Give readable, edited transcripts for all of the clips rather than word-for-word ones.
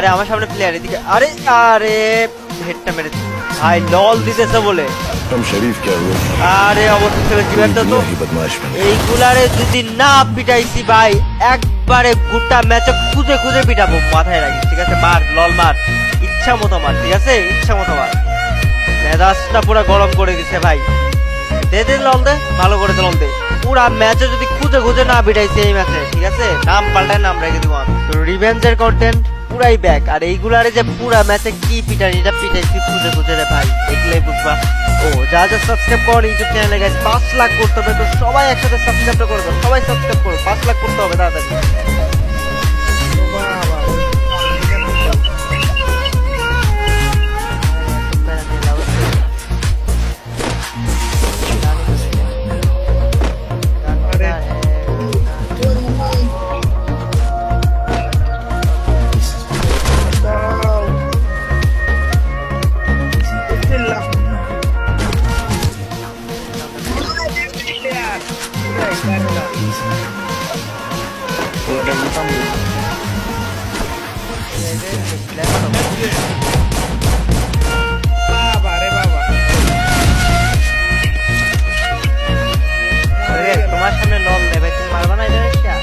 আরে আমার সামনে প্লেয়ার এদিকে, আরে আরে হেডটা মেরেছে ভাই, লল দিতেছে বলে। हम शरीफ क्या हुए আরে অবশ্যই জীবনটা তো ही बदमाश बने এইগুলারে যদি না পিটাইছি ভাই, একবারে গোটা ম্যাচে খুঁজে খুঁজে পিটাবো, মাথায় রাখি ঠিক আছে? মার লল মার, ইচ্ছা মতো মার, ঠিক আছে? ইচ্ছা মতো মার, মেজাজটা পুরো গরম করে দিছে ভাই। দে দে লল দে, ভালো করে লল দে। পুরা ম্যাচে যদি খুঁজে খুঁজে না পিটাইছে এই ম্যাচে, ঠিক আছে? নাম পাল্টায় নাম রেখে দিব আমি। রিভেঞ্জের কন্টেন্ট পুরাই ব্যাক। আর এইগুলারে যে পুরা ম্যাচে কি পিটাইটা পিটাইছি খুঁজে খুঁজে রে ভাই, দেখলেই বুঝবা। ও যা যা সাবস্ক্রাইব করো ইউটিউব চ্যানেলে গাইস, 5 লাখ করতে হবে, তো সবাই একসাথে সাবস্ক্রাইবটা করে দাও, সবাই সাবস্ক্রাইব করো, 5 লাখ করতে হবে তাড়াতাড়ি। তোমার সামনে লল দেবে, তুমি মারবা না এটা?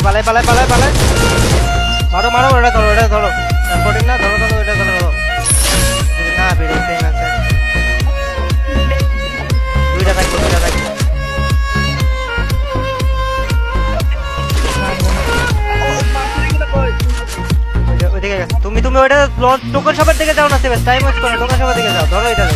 পালাই পালাই পালাই পালাই, মারো মারো, ওটা ধরো, ওটা ধরো, রেকর্ডিং না, ধরো ধরো, ওটা ধরো ধরো। না বেরিয়েছে ম্যাচে, দুইটা থাকবে, দুইটা থাকবে। ওইদিকে গেছে, তুমি তুমি ওইটা টোকন শপের দিকে যাও না, সেভেস টাইম ওয়েস্ট করো, টোকন শপের দিকে যাও, ধরো এটা।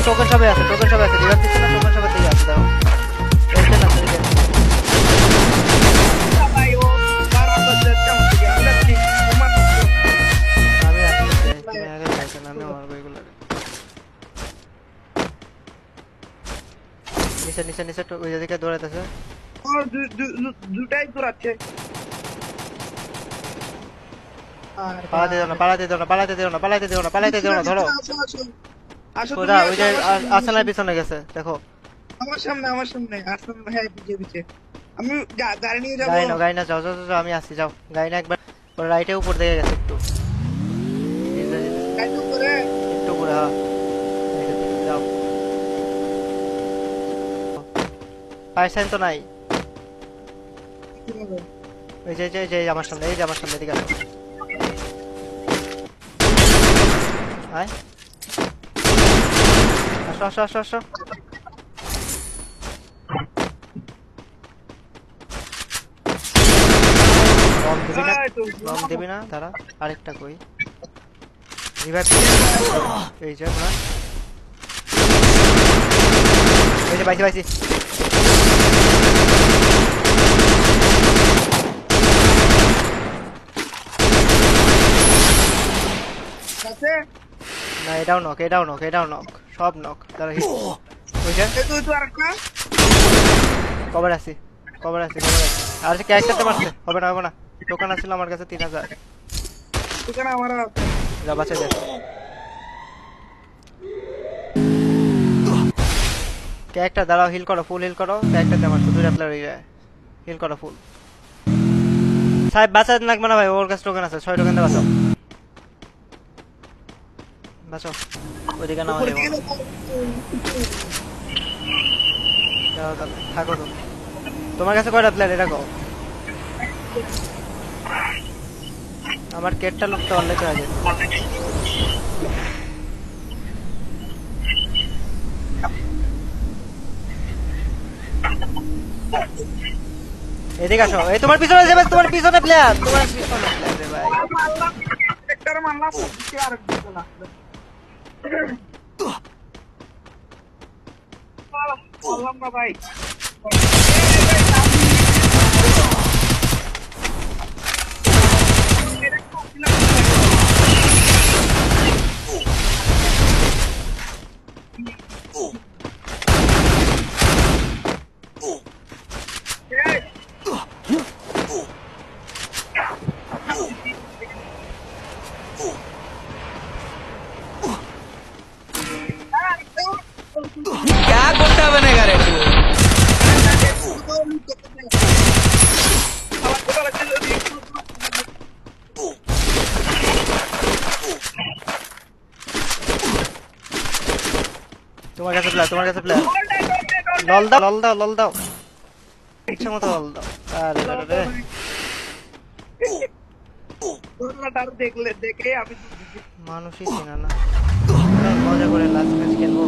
টোকন সবে আছে, টোকন সবে আছে, রিভার দিচ্ছে না, টোকন সবে দিয়ে আছে, দাও এসে না তুমি দেন। আমি আসছি, তুমি আগে যাইছো না, কেমনে মারবো এগুলো নিচে নিচে নিচে ওই দিকে দৌড়াইতেছে দুটাই দৌড়াচ্ছে পালাতে দাও না পালাতে দাও না পালাতে দাও না পালাতে দাও না পালাতে দাও না ধরো আসো কোথা ওই যে আসানের পিছনে গেছে দেখো আমার সামনে আসুন ভাই পিছে আমি গাড়ি নিয়ে যাবো গাড়ি না যাও যাও যাও আমি আসছি যাও গাড়ি না একবার রাইটে উপর দিকে গেছে একটু গাড়ি উপরে একটু উপরে হ্যাঁ যাও পায়ের সাইন তো নাই এই যে যে আমার সামনে এই যে আমার সামনে দিকে আয় আসো আসো আসো আসো বম দিবি না তারা আরেকটা কই রিভাইভ এই যে না এই যে পাইছি পাইছি আছে না এটাও নক সব নক তারা হিট ওই যে তুই আরেকটা কভার আছি আর যে ক্যারেক্টারটা মারছে হবে না টোকেন আছিল আমার কাছে 3000 টোকেন আমার যা বাঁচা যায় ক্যারেক্টার দাঁড়াও হিল করো ফুল হিল করো ক্যারেক্টার দিয়ে মারছে দুইটা প্লেয়ার হয়ে যায় হিল করো ফুল সাহেব বাঁচাতে লাগবে না ভাই ওর কাছে টোকেন আছে 6 টোকেন দিয়ে বাঁচাও ওইদিকে নামা যাবো যাও তাহলে থাকো তুমি তোমার কাছে কয়টা প্লেয়ার এটা কও আমার কেটটা লুকতে অনলাইন হয়ে যায় এদিকে আসো এই তোমার পিছনে যাবে তোমার পিছনে প্লেয়ার রে ভাই একটা মারলাম আর একটা লাগবে বললাম না ভাই क्या गुंडा बनेगा रे तू তোমার কাছে প্লেয়ার লল দাও ইচ্ছা মতো লল দাও আরে রে দেখে আমি মানুষই চিনা না মজা করে লাস্ট ম্যাচ খেলবো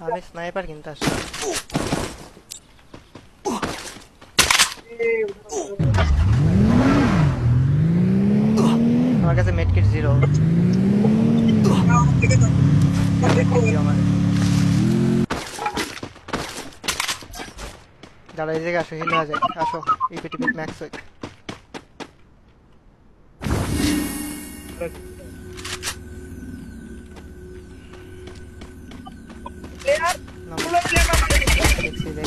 আমি স্নাইপার কিনতে আসলাম আমার কাছে মেডকিট 0 দাঁড়া এই জায়গায় আসো হিল হয়ে যায় আসো ইপিটিপিট ম্যাক্স হয়ে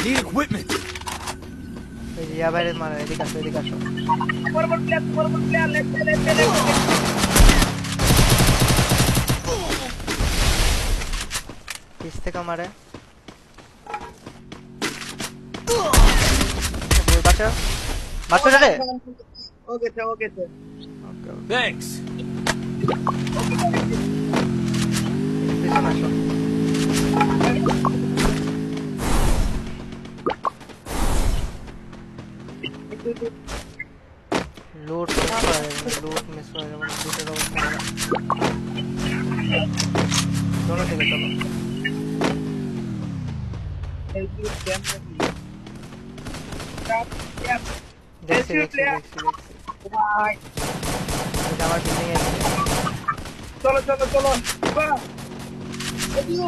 Need equipment. ইয়া বাইরে মারা এদিকে আসো পিছ থেকে মারে বাচ্চা রে ওকে Thanks. পিছনে আসো লুট মিস করা যাবে না লুটের অবস্থা চলো থেকে চলো দেখছি আমার বিল্ডিং এ চলো চলো চলো বাহ! এদিও।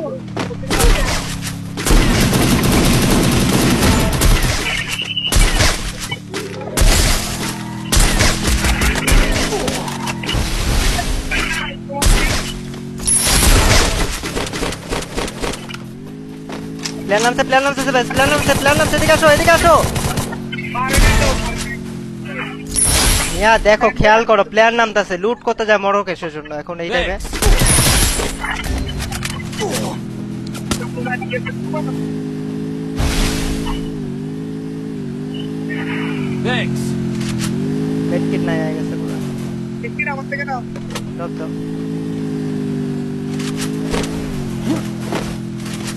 প্লেয়ার নামছে এদিকে আসো পারে না তো। মিয়া দেখো খেয়াল করো প্লেয়ার নামতাছে লুট করতে যায় মরক এসের জন্য এখন এই টাইমে Thanks. মেডকিট নাই হয়ে গেছে পুরো দেখি না আমার থেকে নাও। ড্রপ দাও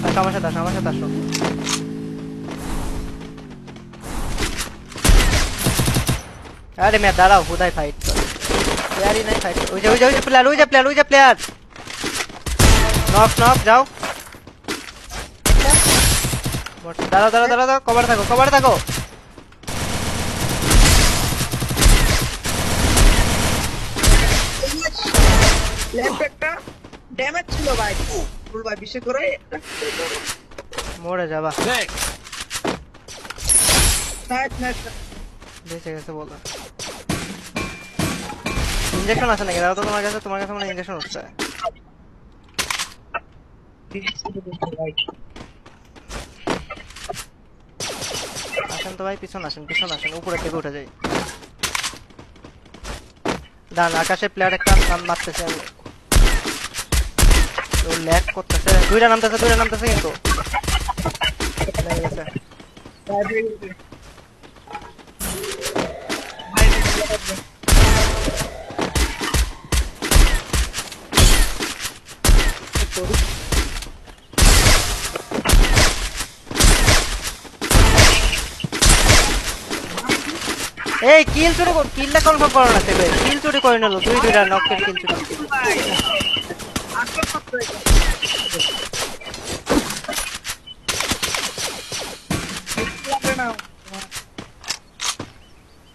আসো আমার সাথে আসো আরে মিয়া দাঁড়াও হুদাই ফাইট কর প্লেয়ারই নাই ফাইট ওই যে প্লেয়ার নক যাও দাঁড়াও কভার থাকো ল্যাম্প একটা ড্যামেজ ছিল ভাই। ফুল ভাই বিশেষ করে মরে যাবা Thanks. Nice nice. বেঁচে গেছে বলো ইনজেকশন আছে নাকি দাঁড়াও তো তোমার কাছে মনে ইনজেকশন হচ্ছে আসেন তো ভাই পিছন আসেন উপরে থেকে উঠে যাই দাঁড়ান আকাশে প্লেয়ার একটা নাম মারতেছে আমি ও ল্যাগ করতেছে দুইটা নামতেছে কিন্তু লেগে গেছে। এই কিলটা কনফার্ম করো না সেবে কিল চুরি করে নিল দুইটা নকের কিল চুরি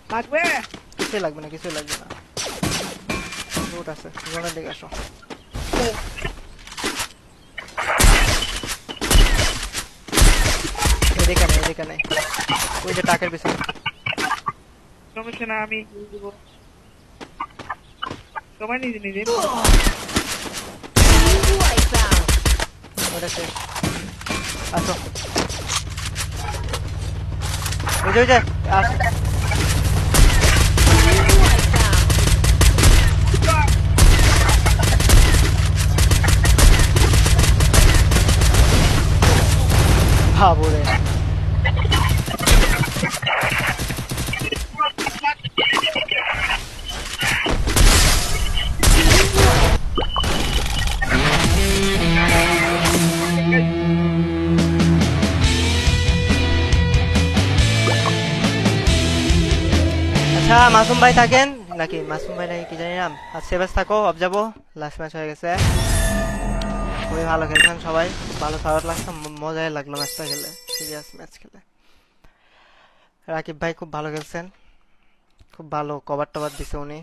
লাগবে কিছুই লাগবে না রুট আছে জোনের দিকে আসো এদিকে নেই ওই যে টাকের পিছনে সমস্যা না আমি দিব সময় নিজে ওটা শেষ আসো ওই যে আসো বাবুরে আচ্ছা মাসুম ভাই থাকেন নাকি মাসুম ভাই নাকি কি জানি নাম আর সেভেস থাকো অফ যাবো লাস্ট ম্যাচ হয়ে গেছে খুবই ভালো খেলছেন সবাই ভালো সাপোর্ট লাগছে মজাই লাগলো ম্যাচটা খেলে সিরিয়াস ম্যাচ খেলে রাকিব ভাই খুব ভালো খেলছেন খুব ভালো কভার টভার দিছে উনি